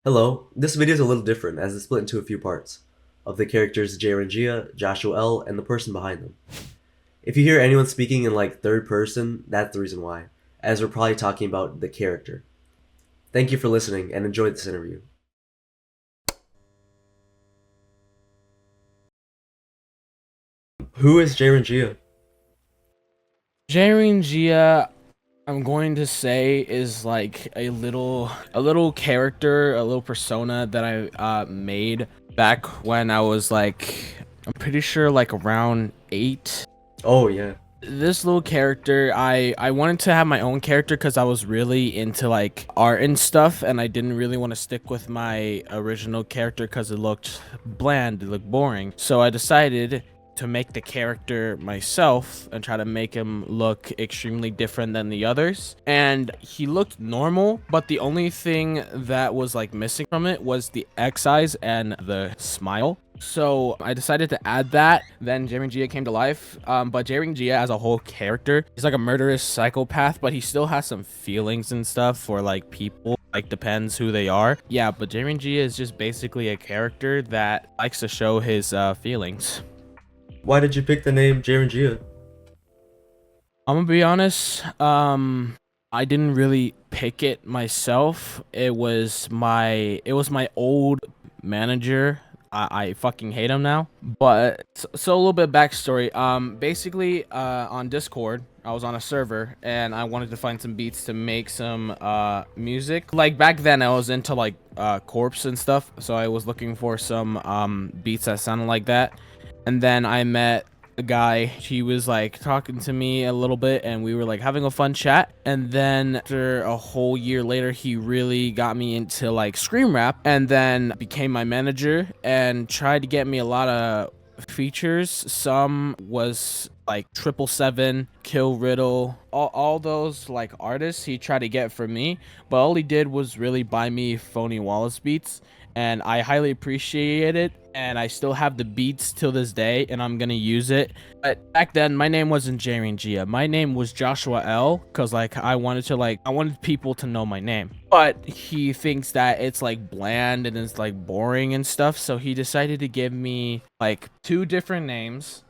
Hello, this video is a little different as it's split into a few parts of the characters JReenjia, JoshuaL, and the person behind them. If you hear anyone speaking in like third person, that's the reason why, as we're probably talking about the character. Thank you for listening and enjoy this interview. Who is JReenjia? JReenjia, I'm going to say, is like a little character, a little persona that I made back when I was like, I'm pretty sure like around 8. Oh yeah. This little character, I wanted to have my own character because I was really into like art and stuff, and I didn't really want to stick with my original character because it looked bland, it looked boring. So I decided to make the character myself and try to make him look extremely different than the others. And he looked normal, but the only thing that was like missing from it was the X eyes and the smile. So I decided to add that. Then JReenjia came to life. But JReenjia as a whole character, he's like a murderous psychopath, but he still has some feelings and stuff for like people. Like depends who they are. Yeah, but JReenjia is just basically a character that likes to show his feelings. Why did you pick the name JReenjia? I'm gonna be honest. I didn't really pick it myself. It was my old manager. I fucking hate him now. But so a little bit of backstory. Basically, on Discord, I was on a server and I wanted to find some beats to make some music. Like back then, I was into like corpse and stuff, so I was looking for some beats that sounded like that. And then I met a guy. He was like talking to me a little bit and we were like having a fun chat. And then after a whole year later, he really got me into like scream rap and then became my manager and tried to get me a lot of features. Some was like 777, Kill Riddle, all those like artists he tried to get for me, but all he did was really buy me Phony Wallace beats, and I highly appreciate it. And I still have the beats till this day, and I'm gonna use it. But back then, my name wasn't JReenjia. My name was JoshuaL, cause like I wanted people to know my name. But he thinks that it's like bland and it's like boring and stuff, so he decided to give me like two different names,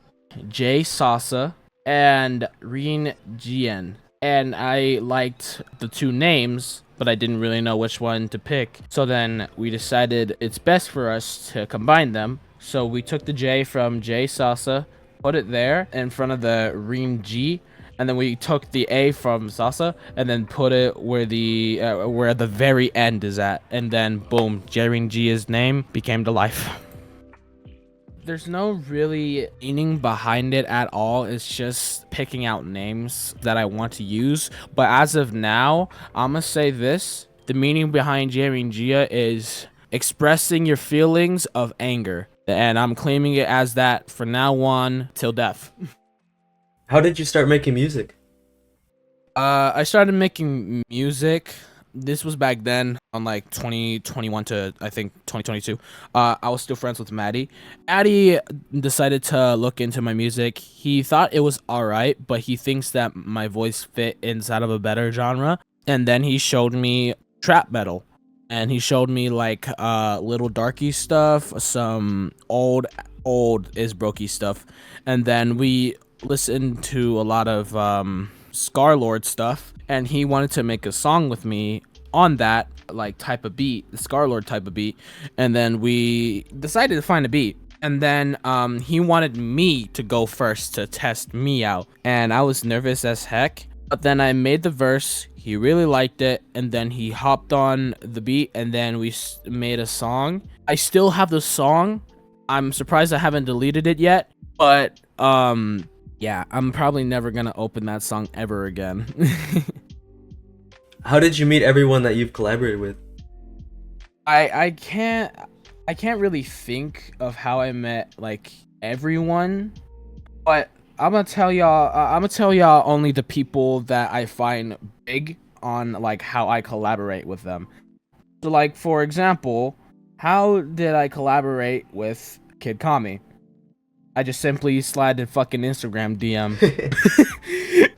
J Sasa and JReenjia. And I liked the two names, but I didn't really know which one to pick. So then we decided it's best for us to combine them. So we took the J from J Sasa, put it there in front of the Reem G, and then we took the A from Sasa and then put it where the very end is at, and then boom, JReenjia's name became to life. There's no really meaning behind it at all. It's just picking out names that I want to use. But as of now, I'm gonna say this. The meaning behind JReenjia is expressing your feelings of anger. And I'm claiming it as that for now on till death. How did you start making music? I started making music. This was back then on like 2021 to I think 2022. I was still friends with Maddie. Maddie decided to look into my music. He thought it was alright, but he thinks that my voice fit inside of a better genre. And then he showed me trap metal. And he showed me like little darky stuff, some old is brokey stuff. And then we listened to a lot of Scarlord stuff, and he wanted to make a song with me on that like type of beat, the Scarlord type of beat. And then we decided to find a beat, and then he wanted me to go first to test me out, and I was nervous as heck. But then I made the verse, he really liked it, and then he hopped on the beat, and then we made a song. I still have the song. I'm surprised I haven't deleted it yet, but yeah, I'm probably never gonna open that song ever again. How did you meet everyone that you've collaborated with? I can't really think of how I met like everyone, but I'm gonna tell y'all only the people that I find big on like how I collaborate with them. So like for example, how did I collaborate with Kid Kami? I just simply slide in fucking Instagram DM.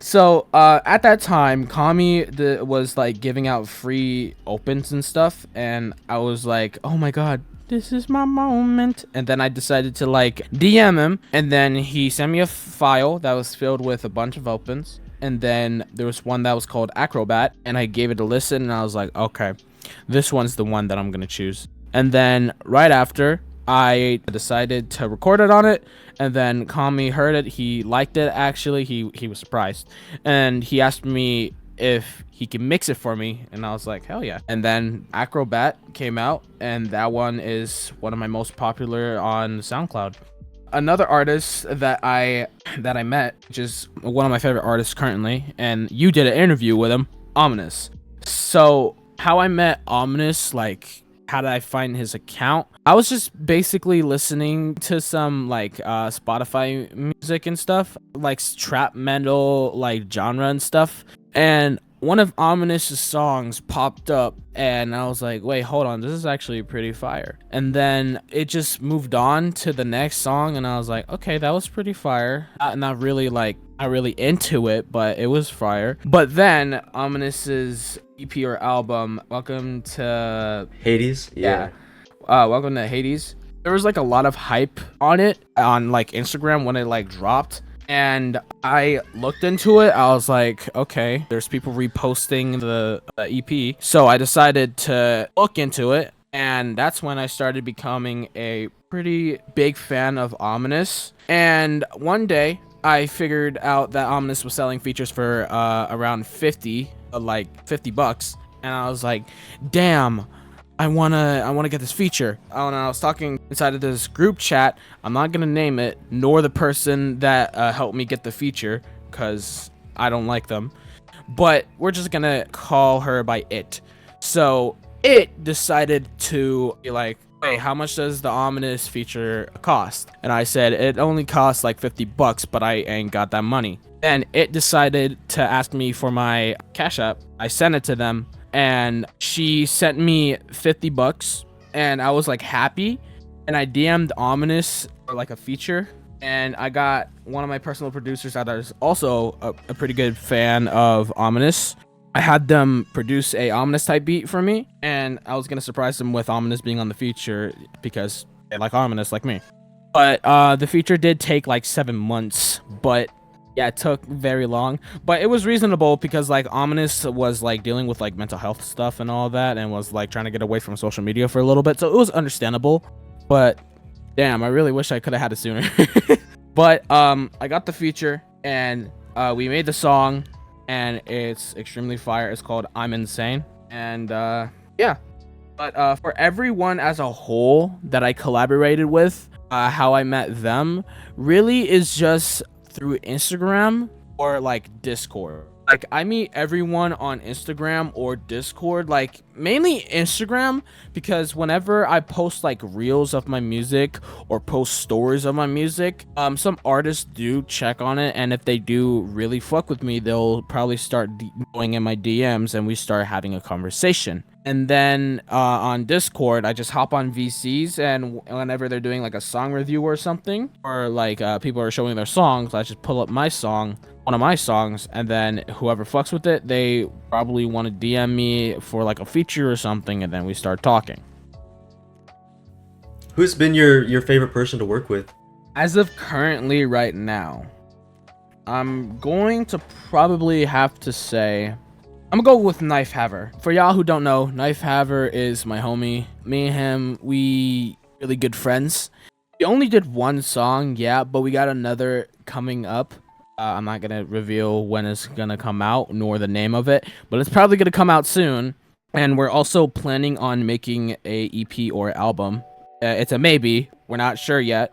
So at that time, Kami was like giving out free opens and stuff, and I was like, oh my god, this is my moment. And then I decided to like DM him, and then he sent me a file that was filled with a bunch of opens, and then there was one that was called Acrobat, and I gave it a listen, and I was like, okay, this one's the one that I'm gonna choose. And then right after, I decided to record it on it, and then Kami heard it. He liked it. Actually, he was surprised, and he asked me if he can mix it for me, and I was like, hell yeah. And then Acrobat came out, and that one is one of my most popular on SoundCloud. Another artist that I met, which is one of my favorite artists currently, and you did an interview with him, Ominous. So how I met Ominous, like, how did I find his account? I was just basically listening to some like Spotify music and stuff, like trap metal, like genre and stuff. And one of Ominous's songs popped up, and I was like, wait, hold on, this is actually pretty fire. And then it just moved on to the next song, and I was like, okay, that was pretty fire. Not really into it, but it was fire. But then Ominous's EP or album, Welcome to Hades? Yeah. Welcome to Hades. There was like a lot of hype on it on like Instagram when it like dropped, and I looked into it. I was like, okay, there's people reposting the EP, so I decided to look into it, and that's when I started becoming a pretty big fan of Ominous. And one day I figured out that Ominous was selling features for around 50 bucks, and I was like, damn, I wanna get this feature. And I was talking inside of this group chat. I'm not gonna name it, nor the person that helped me get the feature, because I don't like them, but we're just gonna call her by It. So It decided to be like, hey, how much does the Ominous feature cost? And I said, it only costs like 50 bucks, but I ain't got that money. And It decided to ask me for my Cash App. I sent it to them, and she sent me 50 bucks, and I was like happy, and I DM'd Ominous for like a feature, and I got one of my personal producers that is also a pretty good fan of Ominous. I had them produce a Ominous type beat for me, and I was gonna surprise them with Ominous being on the feature because they like Ominous like me. But the feature did take like 7 months, but yeah, it took very long, but it was reasonable because like Ominous was like dealing with like mental health stuff and all that, and was like trying to get away from social media for a little bit, so it was understandable. But damn, I really wish I could have had it sooner. But I got the feature, and we made the song, and it's extremely fire. It's called I'm Insane, and yeah. But for everyone as a whole that I collaborated with, how I met them really is just through Instagram or like Discord. Like, I meet everyone on Instagram or Discord, like mainly Instagram, because whenever I post like reels of my music or post stories of my music, some artists do check on it, and if they do really fuck with me, they'll probably start going in my DMs, and we start having a conversation. And then on Discord, I just hop on VCs, and whenever they're doing like a song review or something, or like people are showing their songs, I just pull up my song, one of my songs, and then whoever fucks with it, they probably want to DM me for like a feature or something, and then we start talking. Who's been your favorite person to work with? As of currently right now, I'm going to probably have to say, I'm gonna go with Knife Haver. For y'all who don't know, Knife Haver is my homie. Me and him, we really good friends. We only did one song, yeah, but we got another coming up. I'm not gonna reveal when it's gonna come out, nor the name of it, but it's probably gonna come out soon. And we're also planning on making a EP or album. It's a maybe. We're not sure yet.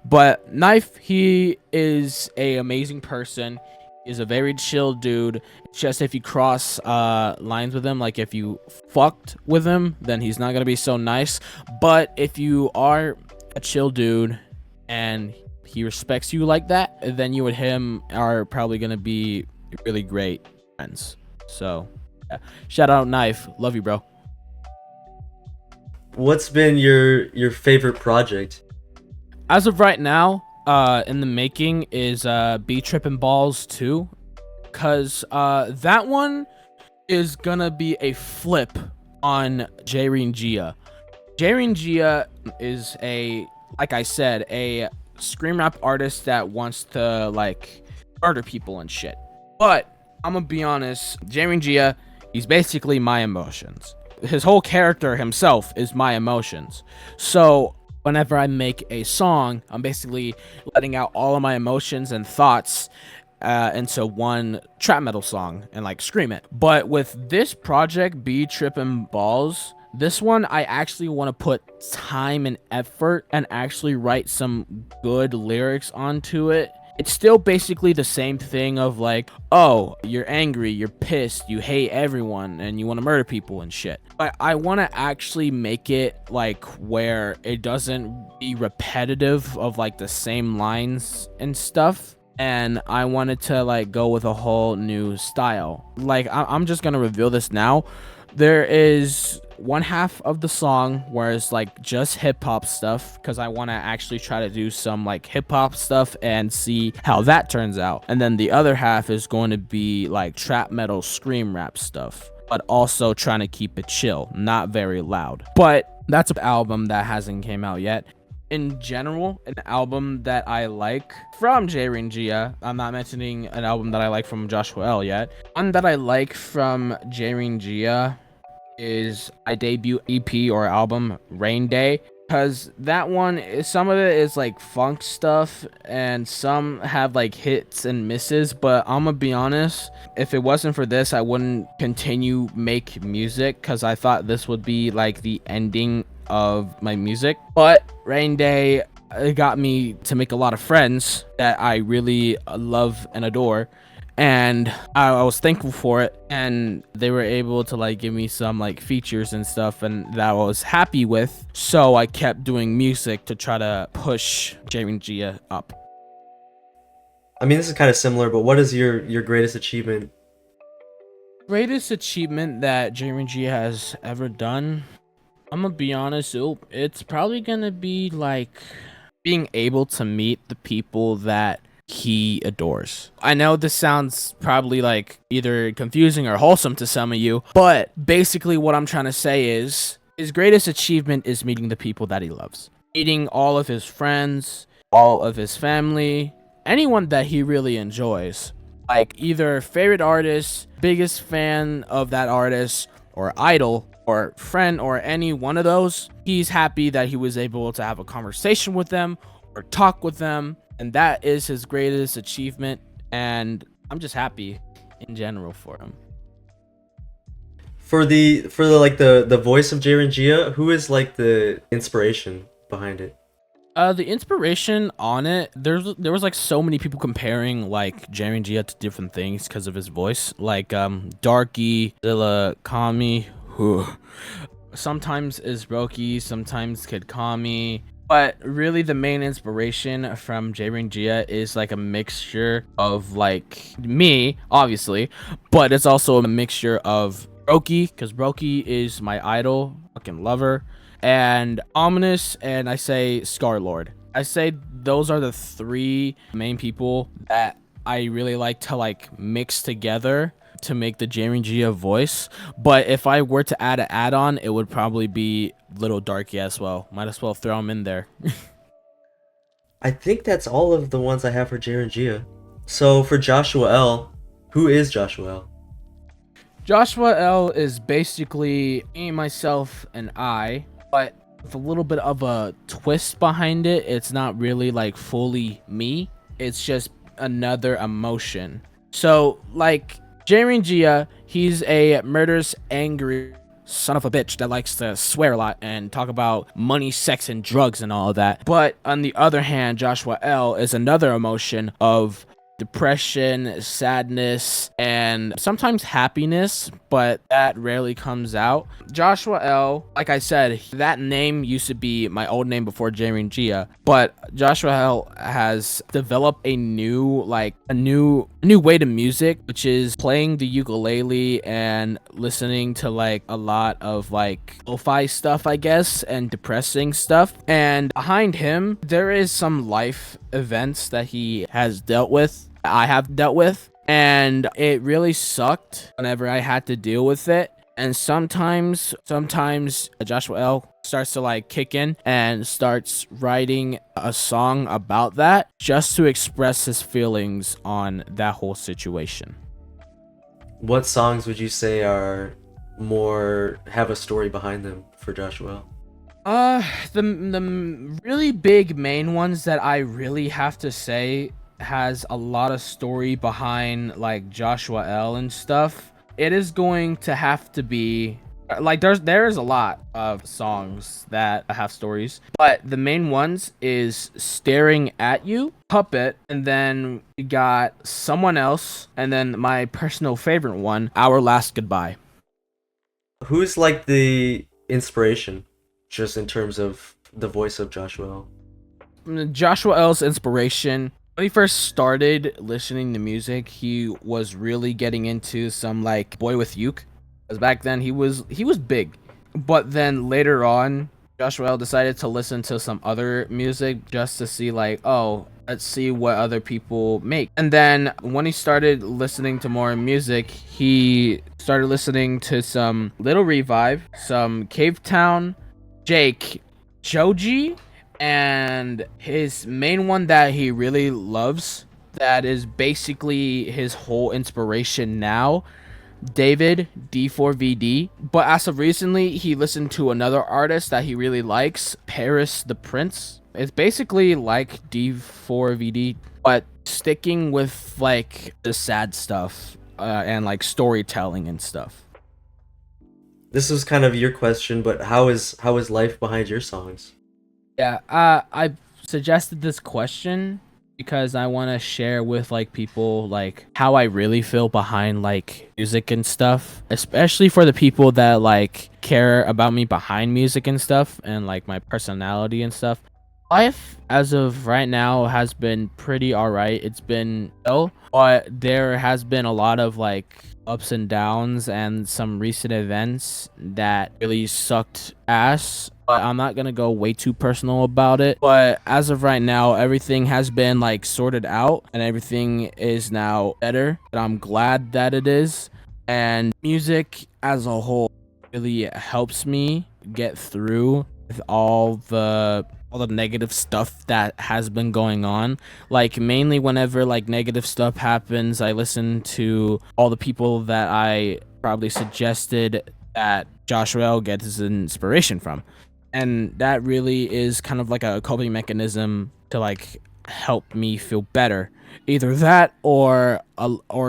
But Knife, he is a amazing person. He's a very chill dude. It's just if you cross lines with him, like if you fucked with him, then he's not gonna be so nice. But if you are a chill dude and he respects you like that, then you and him are probably gonna be really great friends. So yeah. Shout out Knife, love you, bro. What's been your favorite project? As of right now, in the making is Be Trippin' Balls 2, cause that one is gonna be a flip on JReenjia. JReenjia is like I said, a scream rap artist that wants to like murder people and shit. But I'm gonna be honest, JReenjia, he's basically my emotions. His whole character himself is my emotions. So whenever I make a song, I'm basically letting out all of my emotions and thoughts into one trap metal song and like scream it. But with this project, Be Trippin' Balls, this one I actually want to put time and effort and actually write some good lyrics onto it. It's still basically the same thing of like, oh, you're angry, you're pissed, you hate everyone, and you want to murder people and shit. But I want to actually make it like where it doesn't be repetitive of like the same lines and stuff. And I wanted to like go with a whole new style. Like I'm just gonna reveal this now. There is one half of the song where it's like just hip hop stuff, because I want to actually try to do some like hip hop stuff and see how that turns out. And then the other half is going to be like trap metal scream rap stuff, but also trying to keep it chill, not very loud. But that's an album that hasn't came out yet. In general, an album that I like from JReenjia, I'm not mentioning an album that I like from JoshuaL yet. One that I like from JReenjia is my debut EP or album, Rain Day, because that one is, some of it is like funk stuff and some have like hits and misses. But I'm gonna be honest, if it wasn't for this, I wouldn't continue make music, because I thought this would be like the ending of my music. But Rain Day, it got me to make a lot of friends that I really love and adore, and I was thankful for it, and they were able to like give me some like features and stuff, and that I was happy with. So I kept doing music to try to push JReenjia up. I mean, this is kind of similar, but what is your greatest achievement? Greatest achievement that JReenjia has ever done, I'm gonna be honest, it's probably gonna be like being able to meet the people that he adores. I know this sounds probably like either confusing or wholesome to some of you, but basically what I'm trying to say is his greatest achievement is meeting the people that he loves. Meeting all of his friends, all of his family, anyone that he really enjoys. Like either favorite artist, biggest fan of that artist, or idol, or friend, or any one of those. He's happy that he was able to have a conversation with them or talk with them, and that is his greatest achievement, and I'm just happy in general for him. For the like the voice of JReenjia, who is like the inspiration behind it? The inspiration on it, there was like so many people comparing like JReenjia to different things because of his voice, like Darky, Zilla, Kami, who sometimes is Roki, sometimes Kid Kami. But really the main inspiration from JReenjia is like a mixture of like me, obviously, but it's also a mixture of Roki, because Roki is my idol, fucking lover, and Ominous, and I say Scarlord. I say those are the three main people that I really like to like mix together to make the JReenjia voice. But if I were to add an add-on, it would probably be Little Darky as well. Might as well throw him in there. I think that's all of the ones I have for JReenjia. So for JoshuaL, who is JoshuaL? JoshuaL is basically me, myself, and I, but with a little bit of a twist behind it. It's not really like fully me. It's just another emotion. So like JReenjia, he's a murderous, angry son of a bitch that likes to swear a lot and talk about money, sex, and drugs and all of that. But on the other hand, JoshuaL is another emotion of depression, sadness, and sometimes happiness, but that rarely comes out. JoshuaL, like I said, that name used to be my old name before JReenjia, but JoshuaL has developed a new new way to music, which is playing the ukulele and listening to like a lot of like lo-fi stuff, I guess, and depressing stuff. And behind him, there is some life events that he has dealt with, I have dealt with, and it really sucked whenever I had to deal with it. And sometimes JoshuaL starts to like kick in and starts writing a song about that just to express his feelings on that whole situation. What songs would you say are more have a story behind them for JoshuaL? The really big main ones that I really have to say has a lot of story behind like JoshuaL and stuff. It is going to have to be like there's a lot of songs that have stories, but the main ones is Staring at You, Puppet, and then we got Someone Else, and then my personal favorite one, Our Last Goodbye. Who's like the inspiration, just in terms of the voice of JoshuaL? JoshuaL's inspiration, when he first started listening to music, he was really getting into some like Boy with Uke, because back then he was big. But then later on, JoshuaL decided to listen to some other music just to see like, oh, let's see what other people make. And then when he started listening to more music, he started listening to some Little Revive, some Cave Town, Jake, Joji, and his main one that he really loves, that is basically his whole inspiration now, David D4VD. But as of recently, he listened to another artist that he really likes, Paris the Prince. It's basically like D4VD, but sticking with like the sad stuff and like storytelling and stuff. This was kind of your question, but how is life behind your songs? Yeah, I suggested this question because I want to share with like people like how I really feel behind like music and stuff, especially for the people that like care about me behind music and stuff and like my personality and stuff. Life as of right now has been pretty alright. It's been ill, but there has been a lot of like ups and downs and some recent events that really sucked ass. But I'm not gonna go way too personal about it. But as of right now, everything has been like sorted out and everything is now better. And I'm glad that it is. And music as a whole really helps me get through with all the negative stuff that has been going on. Like mainly whenever like negative stuff happens, I listen to all the people that I probably suggested that JoshuaL gets his inspiration from. And that really is kind of like a coping mechanism to like help me feel better. Either that or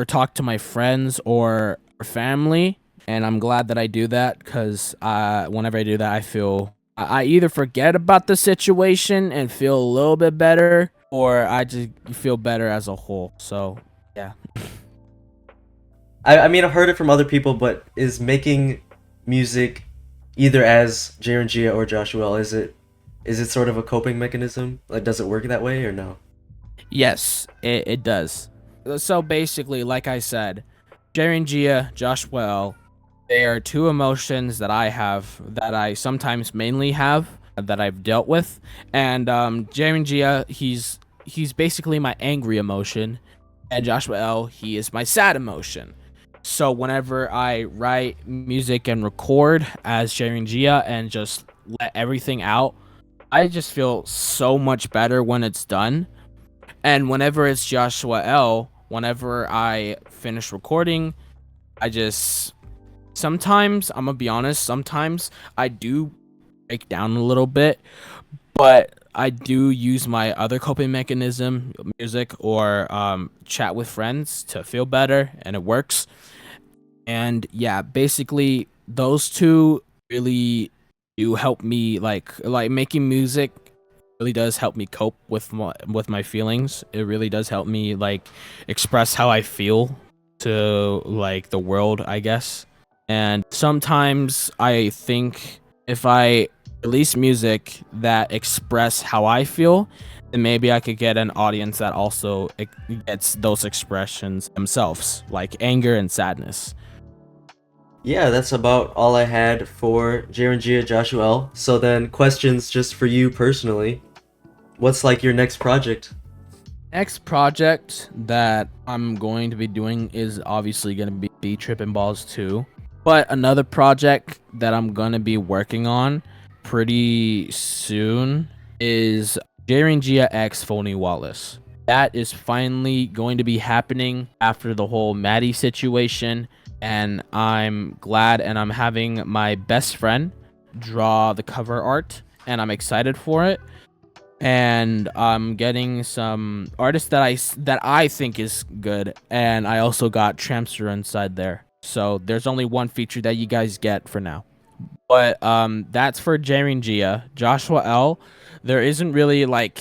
talk to my friends or family. And I'm glad that I do that because whenever I do that, I either forget about the situation and feel a little bit better, or I just feel better as a whole. So, yeah. I mean, I've heard it from other people, but is making music either as JReenjia or JoshuaL, is it sort of a coping mechanism? Like, does it work that way or no? Yes, it does. So basically, like I said, JReenjia, JoshuaL, they are two emotions that I have, that I sometimes mainly have, that I've dealt with. And JReenjia, he's basically my angry emotion, and JoshuaL, he is my sad emotion. So whenever I write music and record as JReenjia and just let everything out, I just feel so much better when it's done. And whenever it's JoshuaL, whenever I finish recording, I just sometimes, I'm gonna be honest, sometimes I do break down a little bit, but I do use my other coping mechanism, music or chat with friends, to feel better, and it works. And yeah, basically those two really do help me, like making music really does help me cope with my feelings. It really does help me like express how I feel to like the world, I guess. And sometimes I think if I release music that express how I feel, And maybe I could get an audience that also gets those expressions themselves, like anger and sadness. Yeah, that's about all I had for JReenjia JoshuaL. So then, questions just for you personally. What's like your next project? Next project that I'm going to be doing is obviously going to be Trippin' Balls 2. But another project that I'm going to be working on pretty soon is JReenjia X Phony Wallace. That is finally going to be happening after the whole Maddie situation. And I'm glad, and I'm having my best friend draw the cover art, and I'm excited for it. And I'm getting some artists that I think is good, and I also got Tramster inside there. So there's only one feature that you guys get for now. But that's for JReenjia. JoshuaL, there isn't really like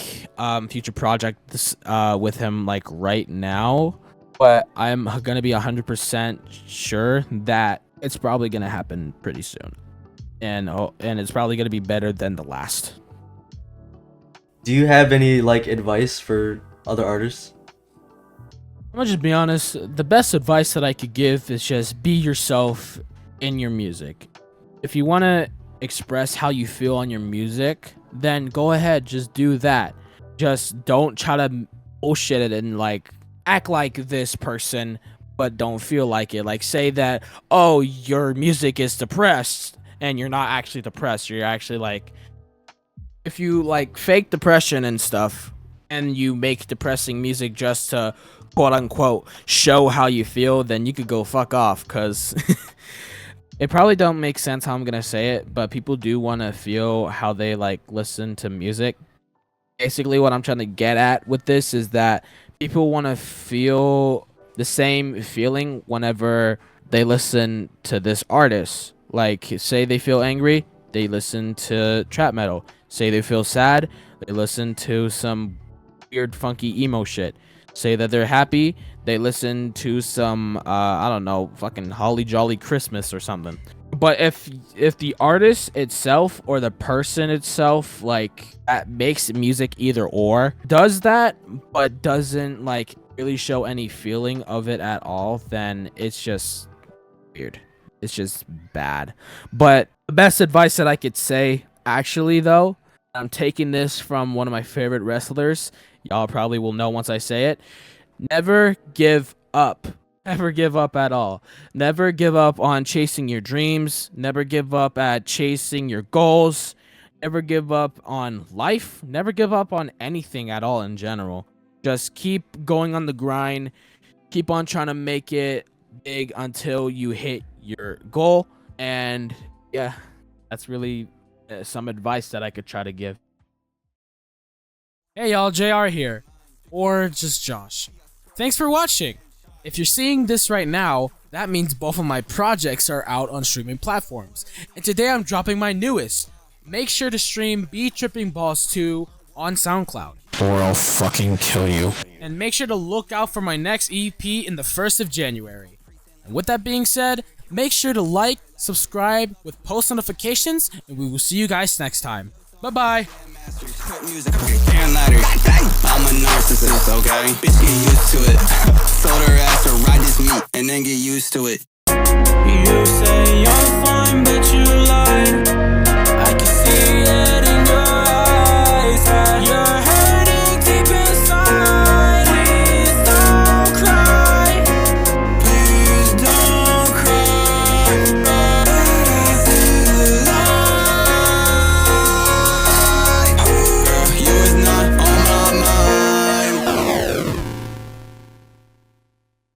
future projects with him like right now, but I'm gonna be 100% sure that it's probably gonna happen pretty soon, and it's probably gonna be better than the last. Do you have any like advice for other artists? I'm gonna just be honest. The best advice that I could give is just be yourself in your music. If you want to express how you feel on your music, then go ahead, just do that. Just don't try to bullshit it and like act like this person, but don't feel like it. Like say that, oh, your music is depressed, and you're not actually depressed. You're actually like, if you like fake depression and stuff, and you make depressing music just to quote unquote show how you feel, then you could go fuck off, because it probably don't make sense how I'm gonna say it, but people do want to feel how they like listen to music. Basically what I'm trying to get at with this is that people want to feel the same feeling whenever they listen to this artist. Like say they feel angry, they listen to trap metal. Say they feel sad, they listen to some weird funky emo shit. Say that they're happy, they listen to some I don't know, fucking Holly Jolly Christmas or something. But if the artist itself or the person itself like that makes music either or does that but doesn't like really show any feeling of it at all, then it's just weird. It's just bad. But the best advice that I could say actually though, I'm taking this from one of my favorite wrestlers. Y'all probably will know once I say it. Never give up. Never give up at all. Never give up on chasing your dreams. Never give up at chasing your goals. Never give up on life. Never give up on anything at all in general. Just keep going on the grind. Keep on trying to make it big until you hit your goal. And yeah, that's really some advice that I could try to give. Hey y'all, JR here. Or just Josh. Thanks for watching. If you're seeing this right now, that means both of my projects are out on streaming platforms. And today I'm dropping my newest. Make sure to stream Trippin' Balls 2 on SoundCloud. Or I'll fucking kill you. And make sure to look out for my next EP in the 1st of January. And with that being said, make sure to like, subscribe with post notifications, and we will see you guys next time. Bye-bye. I'm a narcissist, okay? Bitch, get used to it. Sold her ass to ride this meat and then get used to it.